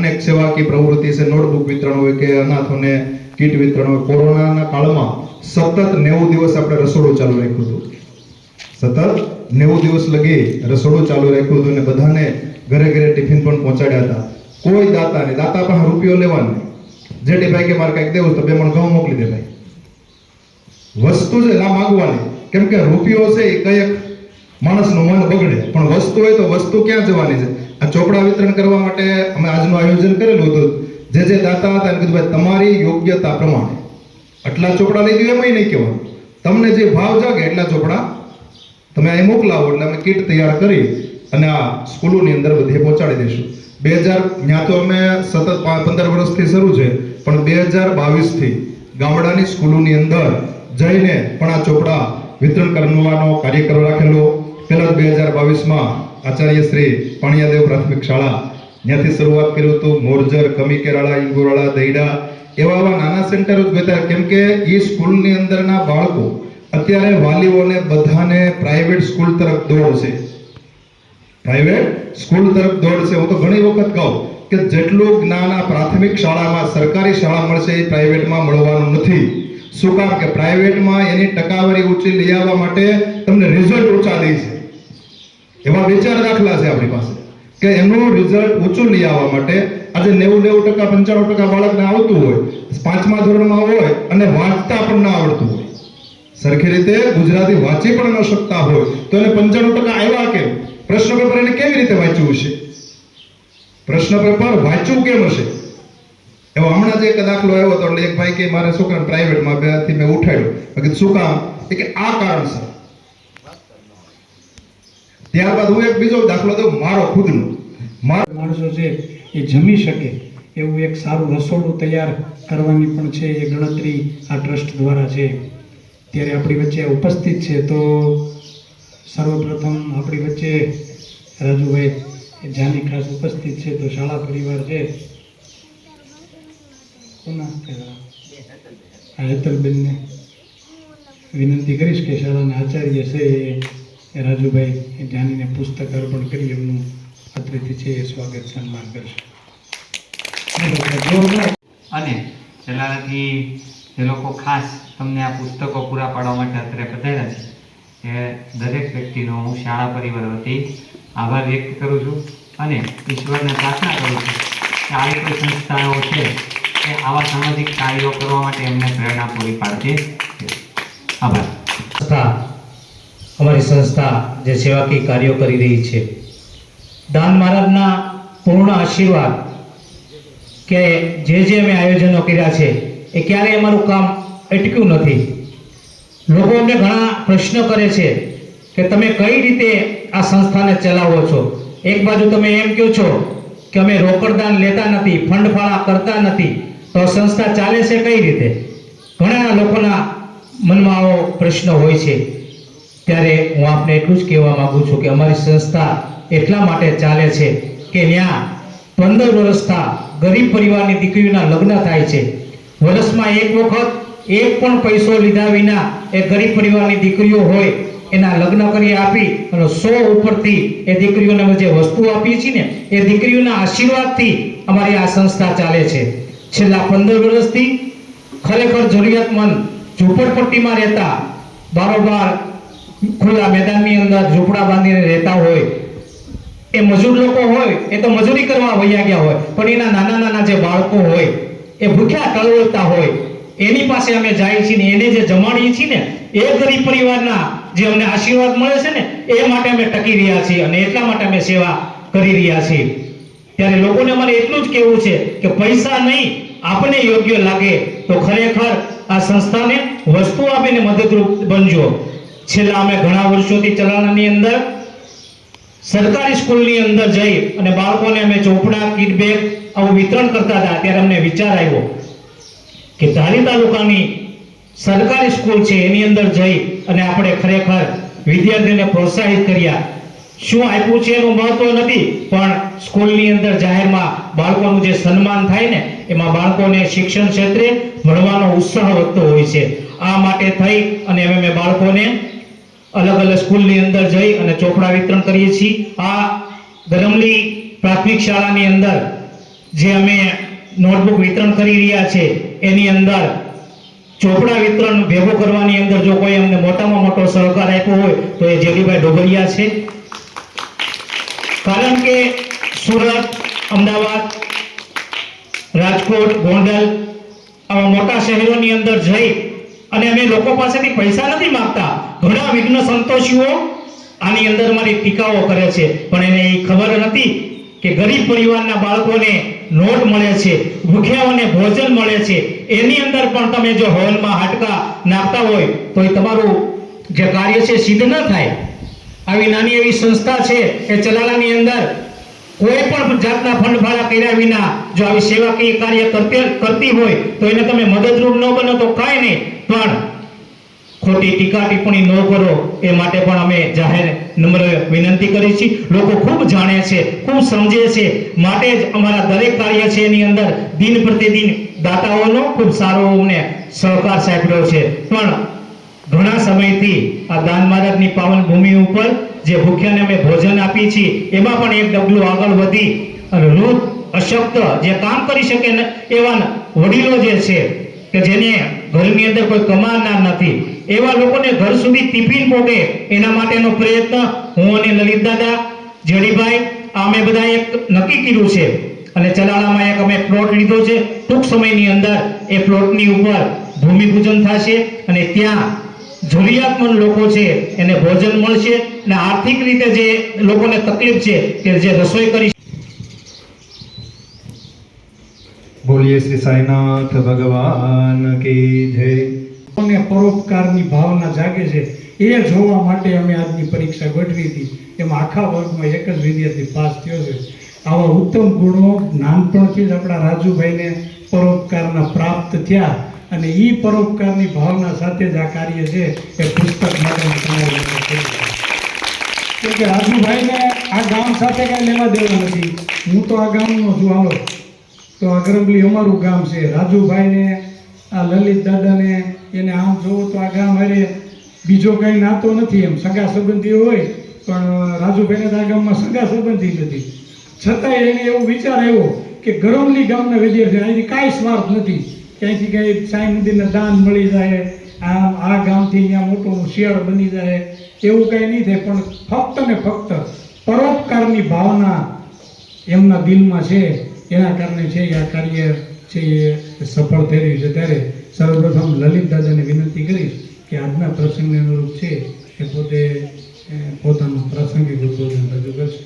અનેક સેવાકીય પ્રવૃત્તિ છે, નોટબુક વિતરણ હોય કે અનાથોને કીટ વિતરણ હોય. કોરોનાના કાળમાં સતત 90 દિવસ આપણે રસોડું ચાલુ રાખ્યું હતું. સતત 90 દિવસ લગી રસોડું ચાલુ રાખ્યું હતું અને બધાને ઘરે ઘરે ટિફિન પણ પહોંચાડ્યા હતા. કોઈ દાતા નહીં, દાતા પાસે રૂપિયો લેવાનો નહીં. જેઠી ભાઈ કે મારે કંઈક દેવું તો 2 મણ ઘઉં મોકલી દે ભાઈ. વસ્તુ છે ના માંગવાની, કેમ કે રૂપિયો છે એ કઈક માણસનું મન બગડે, પણ વસ્તુ હોય તો વસ્તુ ક્યાં જવાની છે. આ ચોપડા વિતરણ કરવા માટે અમે આજનું આયોજન કરેલું હતું. જે દાતા હતા એને કીધું ભાઈ તમારી યોગ્યતા પ્રમાણે આટલા ચોપડા લઈ દો, એમાં નહીં કહેવાનું. તમને જે ભાવ જાગે એટલા ચોપડા તમે અહીં મોકલાવો એટલે અમે કીટ તૈયાર કરી અને આ સ્કૂલોની અંદર બધે પહોંચાડી દઈશું. 2000 ત્યાં તો અમે સતત 15 વર્ષથી શરૂ છે, પણ 2022 થી ગામડાની સ્કૂલોની અંદર જઈને પણ આ ચોપડા વિતરણ કરવાનો કાર્યક્રમ રાખેલો. પહેલા 2022માં આચાર્ય શ્રી પાણિયાદેવ પ્રાથમિક શાળા ત્યાંથી શરૂઆત કર્યું હતું. મોરજર, કમી કેરાળા, ઇંગોરાળા, દહીડા એવા નાના સેન્ટરો જ ગોત્યા, કેમ કે એ સ્કૂલની અંદરના બાળકો અત્યારે વાલીઓને બધાને પ્રાઇવેટ સ્કૂલ તરફ દોડ છે. પ્રાઇવેટ સ્કૂલ તરફ દોડ છે. હું તો ઘણી વખત કહું કે જેટલું જ્ઞાન આ પ્રાથમિક શાળામાં સરકારી શાળા મળશે એ પ્રાઇવેટમાં મળવાનું નથી. શું કામ કે પ્રાઇવેટમાં એની ટકાવારી ઊંચી લઈ આવવા માટે તમને રિઝલ્ટ ઊંચા દે છે. એવા વિચાર દાખલા છે આપણી પાસે કે એનું રિઝલ્ટ ઊંચું લઈ આવવા માટે આજે 90% 95% બાળકને આવતું હોય, 5મા ધોરણમાં હોય અને વાંચતા પણ ના આવડતું હોય, સરખી રીતે ગુજરાતી વાંચી પણ ન શકતા હોય, તો એને 95% આવ્યા કેમ? પ્રશ્ન પેપર એને કેવી રીતે વાંચ્યું હશે? પ્રશ્ન પેપર વાંચ્યું કેમ હશે? એવો હમણાં જ એક દાખલો આવ્યો હતો. એટલે એક ભાઈ કે મારે છોકરાને પ્રાઇવેટમાં બેથી મેં ઉઠાડ્યો. મેં કીધું શું કામ? કે આ કારણસર. ત્યારબાદ હું એક બીજો દાખલો દઉં મારો ખુદનો. માણસો છે એ જમી શકે એવું એક સારું રસોડું તૈયાર કરવાની પણ છે એ ગણતરી આ ટ્રસ્ટ દ્વારા છે. ત્યારે આપણી વચ્ચે ઉપસ્થિત છે તો સર્વપ્રથમ આપણી વચ્ચે રાજુભાઈ જાની ખાસ ઉપસ્થિત છે. તો શાળા પરિવાર છે હેતલબેનને વિનંતી કરીશ કે શાળાના આચાર્ય છે એ રાજુભાઈ જાનીને પુસ્તક અર્પણ કરી એમનું અત્રેથી છે એ સ્વાગત સન્માન કરશે. અને છેલ્લાથી એ લોકો ખાસ તમને આ પુસ્તકો પૂરા પાડવા માટે અત્યારે પધાર્યા છે એ દરેક વ્યક્તિનો હું શાળા પરિવાર વતી આભાર વ્યક્ત કરું છું અને ઈશ્વરને પ્રાર્થના કરું છું કે આવી કોઈ સંસ્થાઓ છે એ આવા સામાજિક કાર્યો કરવા માટે એમને પ્રેરણા પૂરી પાડતી છે. આભાર. અમારી સંસ્થા જે સેવાકીય કાર્યો કરી રહી છે, દાન મહારાજના પૂર્ણ આશીર્વાદ કે જે અમે આયોજનો કર્યા છે એ ક્યારેય અમારું કામ અટક્યું નથી. લોકો અમને ઘણા પ્રશ્ન કરે છે કે તમે કઈ રીતે આ સંસ્થાને ચલાવો છો? એક બાજુ તમે એમ કહો છો કે અમે રોકડ દાન લેતા નથી, ફંડ ફાળા કરતા નથી, તો સંસ્થા ચાલે છે કઈ રીતે? ઘણા લોકોના મનમાં આવો પ્રશ્ન હોય છે. ત્યારે હું આપને એટલું જ કહેવા માંગુ છું કે અમારી સંસ્થા એટલા માટે ચાલે છે કે ત્યાં 15 વર્ષથી ગરીબ પરિવારની દીકરીઓના લગ્ન થાય છે. વર્ષમાં એક વખત એક પણ પૈસો લીધા વિના એ ગરીબ પરિવારની દીકરીઓ હોય એના લગ્ન કરી આપી અને 100 ઉપરથી એ દીકરીઓને જે વસ્તુ આપીએ છીએ ને એ દીકરીઓના આશીર્વાદથી અમારી આ સંસ્થા ચાલે છે. છેલ્લા 15 વર્ષથી ખરેખર જરૂરિયાતમંદ ઝૂંપડપટ્ટીમાં રહેતા બારોબાર ખુલ્લા મેદાનની અંદર ઝૂંપડા બાંધીને રહેતા હોય એ મજૂર લોકો હોય એ તો મજૂરી કરવા વયા ગયા હોય, પણ એના નાના નાના જે બાળકો હોય એ ભૂખ્યા ટળવળતા હોય એની પાસે અમે જાય છીએ ને એને જે જમાડીએ છીએ ને એ ગરીબ પરિવારના જે અમને આશીર્વાદ મળે છે ને એ માટે અમે ટકી રહ્યા છીએ અને એટલા માટે અમે સેવા કરી રહ્યા છીએ. ત્યારે લોકોને અમારે એટલું જ કહેવું છે કે પૈસા નહીં, આપને યોગ્ય લાગે તો ખરેખર આ સંસ્થાને વસ્તુ આપીને મદદરૂપ બનજો. છેલ્લા અમે ઘણા વર્ષોથી ચલાણાની અંદર સરકારી સ્કૂલની અંદર જઈ અને બાળકોને અમે ચોપડા, કીટ બેગ આવું વિતરણ કરતા હતા. ત્યારે અમને વિચાર આવ્યો કે ધારી તાલુકાની સરકારી સ્કૂલ છે એની અંદર જઈ અને આપણે ખરેખર વિદ્યાર્થીઓને પ્રોત્સાહિત કર્યા. શું આપ્યું છે એનું મહત્વ નથી, પણ સ્કૂલની અંદર જાહેરમાં બાળકોનું જે સન્માન થાય ને એમાં બાળકોને શિક્ષણ ક્ષેત્રે ભણવાનો ઉત્સાહ વધતો હોય છે. આ માટે થઈ અને અમે બાળકોને અલગ અલગ સ્કૂલની અંદર જઈ અને ચોપડા વિતરણ કરીએ છીએ. આ ગરમલી પ્રાથમિક શાળાની અંદર જે અમે નોટબુક વિતરણ કરી રહ્યા છે એની અંદર ચોપડા વિતરણ ભેગું કરવાની અંદર જો કોઈ અમને મોટામાં મોટો સહકાર આપ્યો હોય તો એ જેડીભાઈ ડોબરિયા છે. કારણ કે સુરત, અમદાવાદ, રાજકોટ, ગોંડલ આવા મોટા શહેરોની અંદર જઈ અને અમે લોકો પાસેથી પૈસા નથી માંગતા. ઘણા વિઘ્ન સંતોષીઓ આની અંદર મારી ટીકાઓ કરે છે, પણ એને એ ખબર નથી કે ગરીબ પરિવારના બાળકોને નોટ મળે છે, ભૂખ્યાઓને ભોજન મળે છે. એની અંદર પણ તમે જો હોલમાં હાડકા નાખતા હોય તો એ તમારું જે કાર્ય છે સિદ્ધ ન થાય. આવી નાની એવી સંસ્થા છે એ ચલાલાની અંદર કોઈ પણ જાતના ફંડ ફાળા કર્યા વિના જો આવી સેવાકીય કાર્ય કરતી હોય તો એને તમે મદદરૂપ ન બનો તો કાંઈ નહીં, પણ ખોટી ટીકા ટિપ્પણી ન કરો એ માટે પણ અમે જાહેર નમ્ર વિનંતી કરી છે. લોકો ખૂબ જાણે છે, ખૂબ સમજે છે, માટે જ અમારા દરેક કાર્ય છે એની અંદર દિન પ્રતિદિન દાતાઓનો ખૂબ સારો અમને સહકાર સાંપડ્યો છે. પણ ઘણા સમયથી આ દાન મહારાજની પાવન ભૂમિ ઉપર જે ભૂખ્યાને અમે ભોજન આપી છીએ એમાં પણ એક ડગલું આગળ વધી અને વૃદ્ધ, અશક્ત, જે કામ કરી શકે એવા વડીલો જે છે કે જેને ઘરની અંદર કોઈ કમાનાર નથી એવા લોકોને ઘર સુધી ટિફિન પહોંચે એના માટેનો પ્રયત્ન હું અને લલિત દાદા, જેડીભાઈ અમે બધા એક નક્કી કર્યું છે અને ચલાળામાં એક અમે પ્લોટ લીધો છે. ટૂંક સમયની અંદર એ પ્લોટની ઉપર ભૂમિપૂજન થશે અને ત્યાં જરૂરિયાતમંદ લોકો છે એને ભોજન મળશે અને આર્થિક રીતે જે લોકોને તકલીફ છે કે જે રસોઈ કરી બોલીએ શ્રી સાઈનાથ ભગવાન કી જય. અને પરોપકારની ભાવના જાગે છે એ જોવા માટે અમે આજની પરીક્ષા ગોઠવી હતી. એમાં આખા વર્ગમાં એક જ વિદ્યાર્થી પાસ થયો છે. આવા ઉત્તમ ગુણો નાનપણથી જ આપણા રાજુભાઈને પરોપકારના પ્રાપ્ત થયા અને એ પરોપકારની ભાવના સાથે જ આ કાર્ય છે એ પુસ્તક માટેનું તમારું કેમ કે રાજુભાઈને આ ગામ સાથે કાંઈ લેવા દેવા નથી. હું તો આ ગામનો છું, હાલો તો આ ગરમલી અમારું ગામ છે. રાજુભાઈને આ લલિત દાદાને એને આમ જોવો તો આ ગામ હારે બીજો કંઈ નાતો નથી. એમ સગા સંબંધીઓ હોય પણ રાજુભાઈને તો આ ગામમાં સગા સંબંધી નથી. છતાંય એને એવો વિચાર આવ્યો કે ગરમલી ગામના વિદ્યાર્થી અહીંથી કાંઈ સ્વાર્થ નથી, ક્યાંયથી કંઈ સાંઈ મંદિરને દાન મળી જાય, આ ગામથી અહીંયા મોટું શિયાળ બની જાય એવું કંઈ નહીં થાય, પણ ફક્ત ને ફક્ત પરોપકારની ભાવના એમના દિલમાં છે એના કારણે છે આ કાર્ય છે એ સફળ થઈ રહ્યું છે. ત્યારે સર્વપ્રથમ લલિત દાદાને વિનંતી કરીશ કે આજના પ્રસંગને અનુરૂપ છે એ પોતે પોતાનું પ્રાસંગિક ઉદ્બોધન રજૂ કરશે.